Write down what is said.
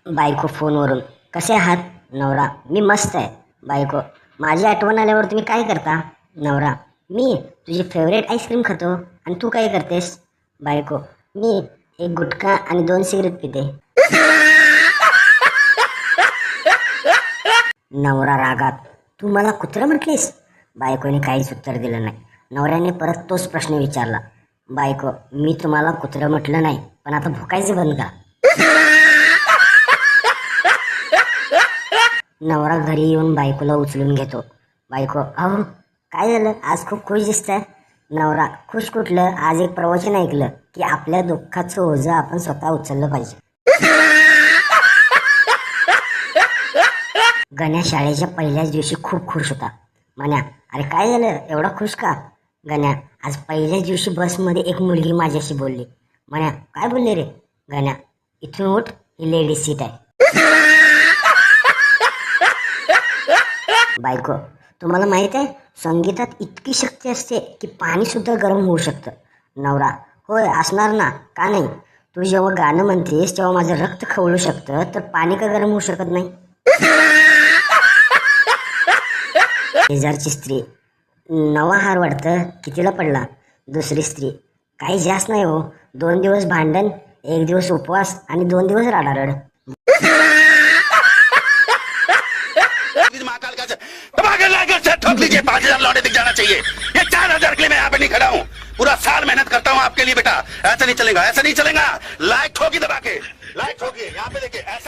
बायको फोनवरून, कसे आहात? नवरा, मी मस्त आहे. बायको, माझी आठवण आल्यावर तुम्ही काय करता? नवरा, मी तुझी फेवरेट आईस्क्रीम खातो. आणि तू काय करतेस? बायको, मी एक गुटखा आणि 2 सिगरेट पिते. नवरा रागात, तू मला कुत्रा म्हटलीस? बायकोने काहीच उत्तर दिलं नाही. नवऱ्याने परत तोच प्रश्न विचारला. बायको, मी तुम्हाला कुत्रं म्हटलं नाही, पण आता भुकायचं बंद का? नवरा घरी येऊन बायकोला उचलून घेतो. बायको, अहो काय झालं? आज खूप खुश दिसताय. नवरा, खुश कुठलं? आज एक प्रवचन ऐकलं की आपल्या दुःखाचं ओझं आपण स्वतः उचललं पाहिजे. गण्या शाळेच्या पहिल्याच दिवशी खूप खुश होता. म्हण्या, अरे काय झालं? एवढा खुश का? गण्या, आज पहिल्याच दिवशी बसमध्ये एक मुलगी माझ्याशी बोलली. म्हण्या, काय बोलले रे? गण्या, इथून उठ, ही लेडीज सीट आहे. बायको, तुम्हाला माहित आहे संगीतात इतकी शक्ती असते की पाणी सुद्धा गरम होऊ शकतं. नवरा, होय असणार ना, का नाही? तू जेव्हा गाणं म्हणतेस तेव्हा माझं रक्त खवळू शकतं, तर पाणी का गरम होऊ शकत नाही? शेजारची स्त्री, नवा हार वाटतं, कितीला पडला? दुसरी स्त्री, काही जास्त नाही हो, 2 दिवस भांडण, 1 दिवस उपवास आणि 2 दिवस राडारड. ठोक लीजिए, 5,000 लौटे दिख जाना चाहिए. ये 4,000 के लिए मैं यहाँ पे नहीं खड़ा हूँ. पूरा साल मेहनत करता हूँ आपके लिए बेटा. ऐसा नहीं चलेगा, ऐसा नहीं चलेगा. लाइक ठोकी दबा के, लाइक ठोकी. यहाँ पे देखिए ऐसा